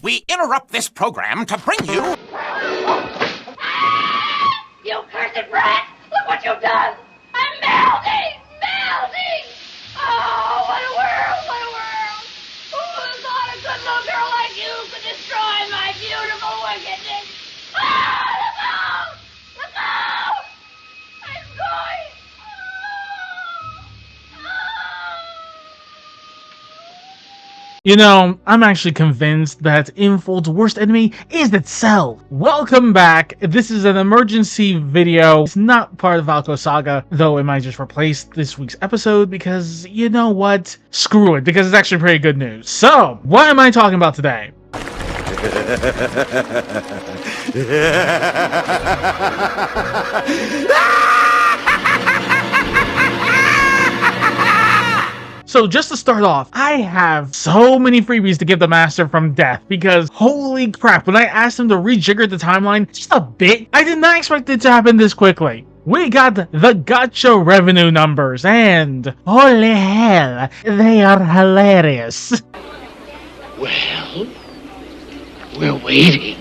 We interrupt this program to bring you... You cursed brat! Look what you've done! I'm melting! Melting! Oh, what a world! What a world! Who would have thought a good little girl like you could destroy my beautiful wickedness? Ah, look out! Look out! I'm going! You know, I'm actually convinced that INFOLD'S worst enemy is itself. Welcome back. This is an emergency video. It's not part of Valko Saga, though it might just replace this week's episode because, you know what? Screw it, because it's actually pretty good news. So, what am I talking about today? So just to start off, I have so many freebies to give the Master from Death because holy crap, when I asked him to rejigger the timeline just a bit, I did not expect it to happen this quickly. We got the gacha revenue numbers and holy hell, they are hilarious. Well, we're waiting.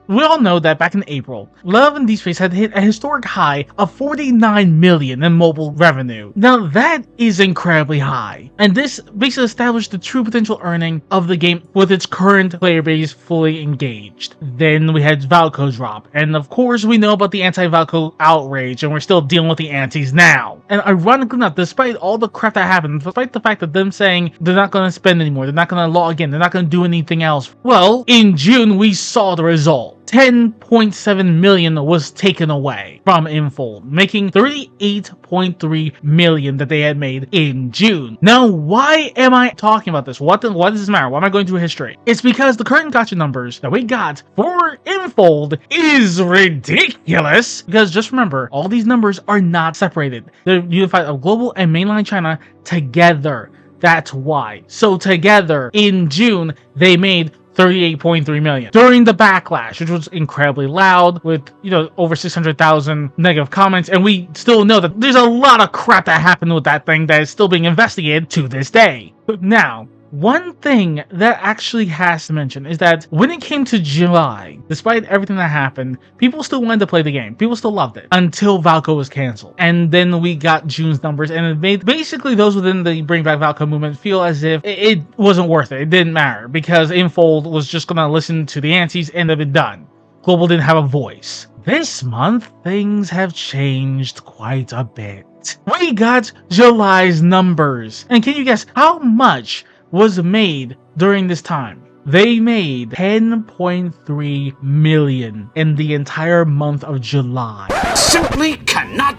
We all know that back in April, Love and Deepspace had hit a historic high of 49 million in mobile revenue. Now that is incredibly high, and this basically established the true potential earning of the game with its current player base fully engaged. Then we had Valko drop, and of course we know about the anti-Valko outrage, and we're still dealing with the antis now. And ironically enough, despite all the crap that happened, despite the fact that them saying they're not going to spend anymore, they're not going to log in, they're not going to do anything else, well, in June we saw the result. 10.7 million was taken away from INFOLD, making 38.3 million that they had made in June. Now, why am I talking about this? What does this matter? Why am I going through history? It's because the current gacha numbers that we got for INFOLD is ridiculous. Because just remember, all these numbers are not separated. They're unified of global and mainland China together. That's why. So together, in June, they made 38.3 million. During the backlash, which was incredibly loud with, over 600,000 negative comments, and we still know that there's a lot of crap that happened with that thing that is still being investigated to this day. But now, one thing that actually has to mention is that when it came to July, despite everything that happened, people still wanted to play the game. People still loved it until Valko was canceled. And then we got June's numbers, and it made basically those within the Bring Back Valko movement feel as if it wasn't worth it. It didn't matter because INFOLD was just going to listen to the antis and have been done. Global didn't have a voice. This month, things have changed quite a bit. We got July's numbers. And can you guess how much was made during this time? They made 10.3 million in the entire month of July. Simply cannot...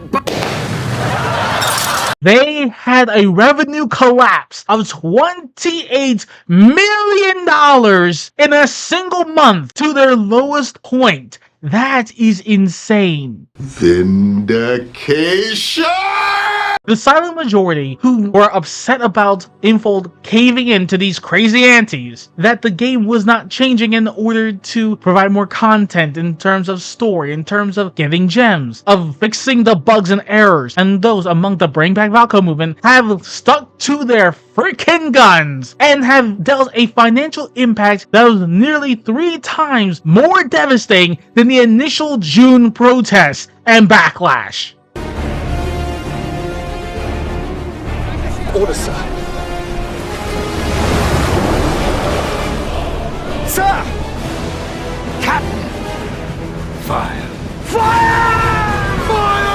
They had a revenue collapse of $28 million in a single month to their lowest point. That is insane. Vindication! The silent majority who were upset about INFOLD caving into these crazy antis, that the game was not changing in order to provide more content in terms of story, in terms of getting gems, of fixing the bugs and errors, and those among the Bring Back Valko movement have stuck to their freaking guns and have dealt a financial impact that was nearly 3 times more devastating than the initial June protests and backlash. Order, sir. Sir! Captain! Fire! Fire! Fire!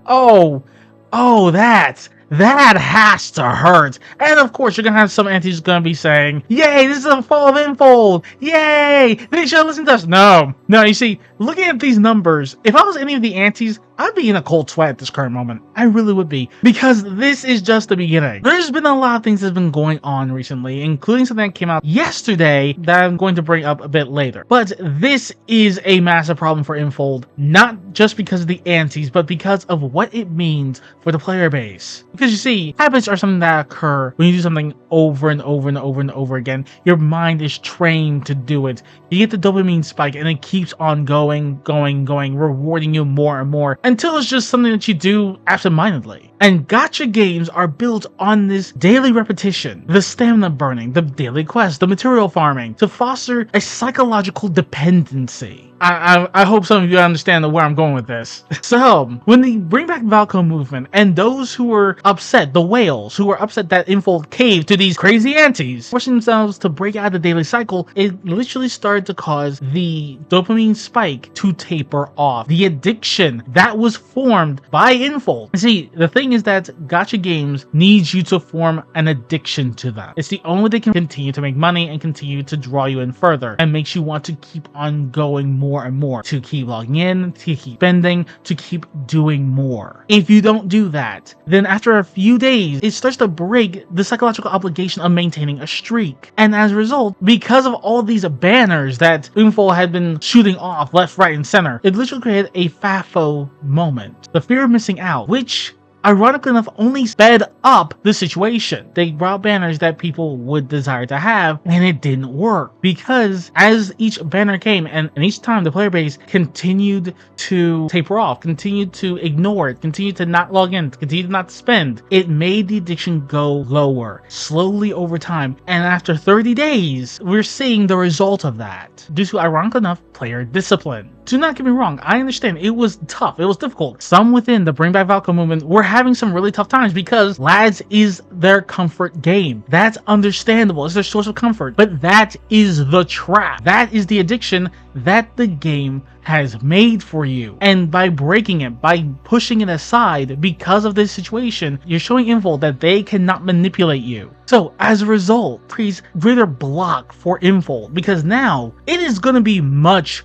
Oh, that has to hurt. And of course, you're gonna have some antis gonna be saying, yay, this is the fall of INFOLD. Yay, they should listen to us. No, you see, looking at these numbers, if I was any of the antis, I'd be in a cold sweat at this current moment. I really would be. Because this is just the beginning. There's been a lot of things that have been going on recently, including something that came out yesterday that I'm going to bring up a bit later. But this is a massive problem for INFOLD, not just because of the antis, but because of what it means for the player base. Because you see, habits are something that occur when you do something over and over and over and over again. Your mind is trained to do it. You get the dopamine spike and it keeps on going. going, rewarding you more and more until it's just something that you do absentmindedly. And gacha games are built on this daily repetition, the stamina burning, the daily quest, the material farming, to foster a psychological dependency. I hope some of you understand where I'm going with this. So, when the Bring Back Valko movement and those who were upset, the whales who were upset that Infold caved to these crazy aunties, forcing themselves to break out of the daily cycle, it literally started to cause the dopamine spike to taper off. The addiction that was formed by Infold. See, the thing is that gacha games need you to form an addiction to them. It's the only way they can continue to make money and continue to draw you in further and makes you want to keep on going more and more, to keep logging in, to keep spending, to keep doing more. If you don't do that, then after a few days, it starts to break the psychological obligation of maintaining a streak. And as a result, because of all these banners that Infold had been shooting off left, right, and center, it literally created a FAFO moment. The fear of missing out, which ironically enough only sped up the situation. They brought banners that people would desire to have, and it didn't work because as each banner came and each time the player base continued to taper off, continued to ignore it, continued to not log in, continued to not spend, it made the addiction go lower slowly over time. And after 30 days, we're seeing the result of that due to, ironically enough, player discipline. Do not get me wrong, I understand it was tough, it was difficult. Some within the Bring Back Valko movement were having some really tough times because Lads is their comfort game. That's understandable, it's their source of comfort, but that is the trap. That is the addiction that the game has made for you. And by breaking it, by pushing it aside because of this situation, you're showing Infold that they cannot manipulate you. So as a result, creates greater block for Infold because now it is going to be much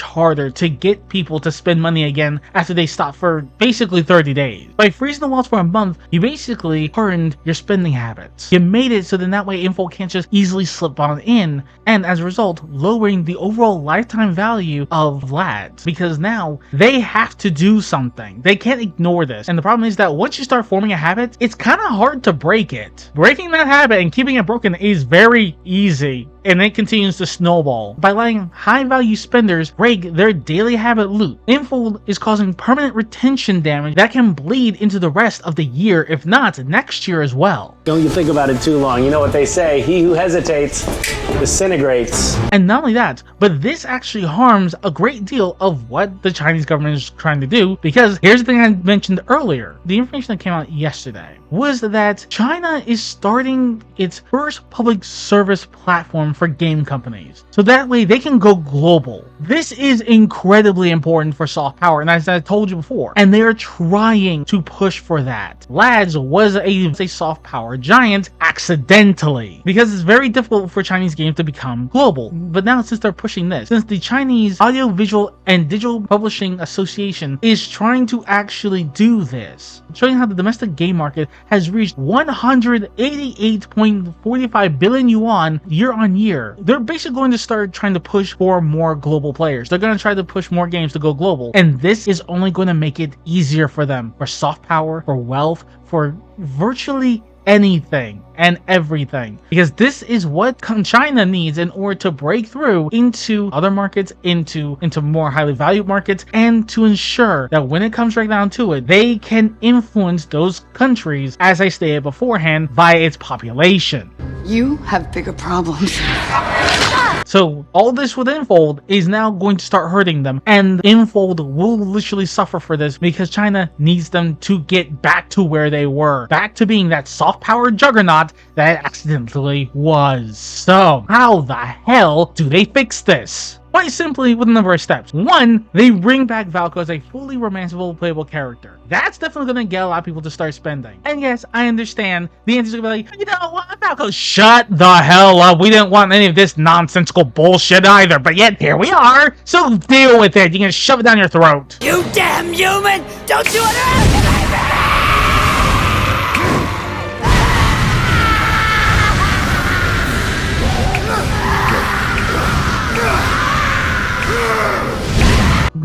harder to get people to spend money again after they stop for basically 30 days. By freezing the walls for a month, you basically hardened your spending habits. You made it so that way Infold can't just easily slip on in, and as a result, lowering the overall lifetime value of Lads because now they have to do something. They can't ignore this. And the problem is that once you start forming a habit, it's kind of hard to break it. Breaking that habit and keeping it broken is very easy, and it continues to snowball. By letting high value spenders break their daily habit loop, Infold is causing permanent retention damage that can bleed into the rest of the year, if not next year as well. Don't you think about it too long. You know what they say, he who hesitates disintegrates. And not only that, but this actually harms a great deal of what the Chinese government is trying to do, because here's the thing I mentioned earlier. The information that came out yesterday was that China is starting its first public service platform for game companies. So that way they can go global. This is incredibly important for soft power, and as I told you before, and they are trying to push for that. Lads was a soft power giant accidentally, because it's very difficult for Chinese games to become global. But now since they're pushing this, since the Chinese Audiovisual and Digital Publishing Association is trying to actually do this, showing how the domestic game market has reached 188.45 billion yuan year on year. They're basically going to start trying to push for more global players. They're going to try to push more games to go global. And this is only going to make it easier for them, for soft power, for wealth, for virtually anything and everything, because this is what China needs in order to break through into other markets, into more highly valued markets, and to ensure that when it comes right down to it, they can influence those countries, as I stated beforehand, by its population. You have bigger problems. So all this with Infold is now going to start hurting them, and Infold will literally suffer for this because China needs them to get back to where they were, back to being that soft power juggernaut that it accidentally was. So how the hell do they fix this? Quite simply, with a number of steps. One, they bring back Valko as a fully romanceable playable character. That's definitely going to get a lot of people to start spending. And yes, I understand the answer's going to be like, you know what, Valko, shut the hell up. We didn't want any of this nonsensical bullshit either, but yet here we are. So deal with it. You're going to shove it down your throat. You damn human! Don't you underestimate me!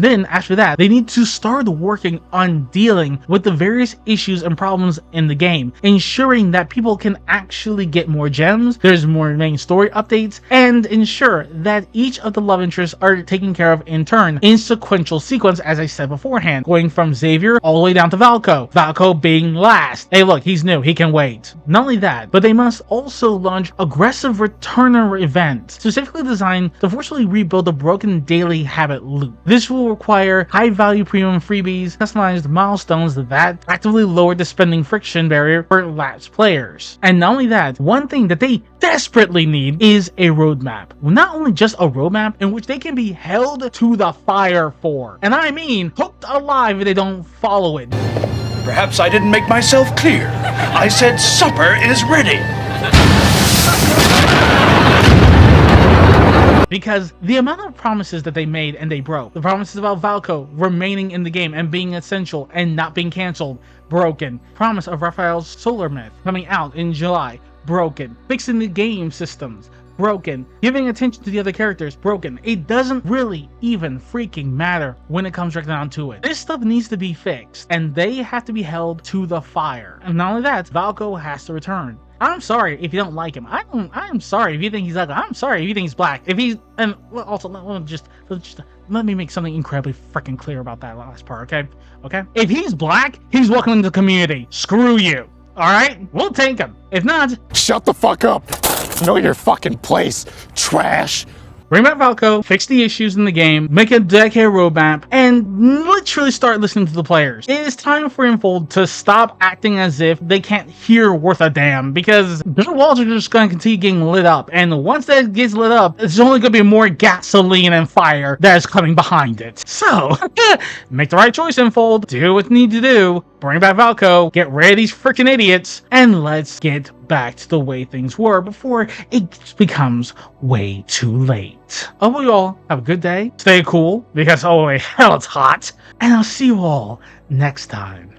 Then after that, they need to start working on dealing with the various issues and problems in the game, ensuring that people can actually get more gems, there's more main story updates, and ensure that each of the love interests are taken care of in turn, in sequential sequence as I said beforehand, going from Xavier all the way down to Valko. Valko being last. Hey look, he's new, he can wait. Not only that, but they must also launch aggressive returner events, specifically designed to forcefully rebuild the broken daily habit loop. This will require high value premium freebies, customized milestones that actively lower the spending friction barrier for lapsed players. And not only that, one thing that they desperately need is a roadmap. Not only just a roadmap in which they can be held to the fire for, and I mean hooked alive if they don't follow it. Perhaps I didn't make myself clear. I said supper is ready. Because the amount of promises that they made and they broke, the promises about Valko remaining in the game and being essential and not being cancelled, broken. Promise of Raphael's Solar Myth coming out in July, broken. Fixing the game systems, broken. Giving attention to the other characters, broken. It doesn't really even freaking matter when it comes right down to it. This stuff needs to be fixed, and they have to be held to the fire. And not only that, Valko has to return. I'm sorry if you don't like him. I'm sorry if you think he's ugly. I'm sorry if you think he's black. If he's, and also let me make something incredibly freaking clear about that last part, okay? Okay? If he's black, he's welcome to the community. Screw you. All right? We'll take him. If not, shut the fuck up. Know your fucking place, trash. Bring back Valko, fix the issues in the game, make a dedicated roadmap, and literally start listening to the players. It is time for Infold to stop acting as if they can't hear worth a damn, because their walls are just going to continue getting lit up, and once that gets lit up, there's only going to be more gasoline and fire that is coming behind it. So, make the right choice, Infold. Do what you need to do. Bring back Valko, get rid of these freaking idiots, and let's get back to the way things were before it becomes way too late. I hope you all have a good day. Stay cool, because holy hell it's hot. And I'll see you all next time.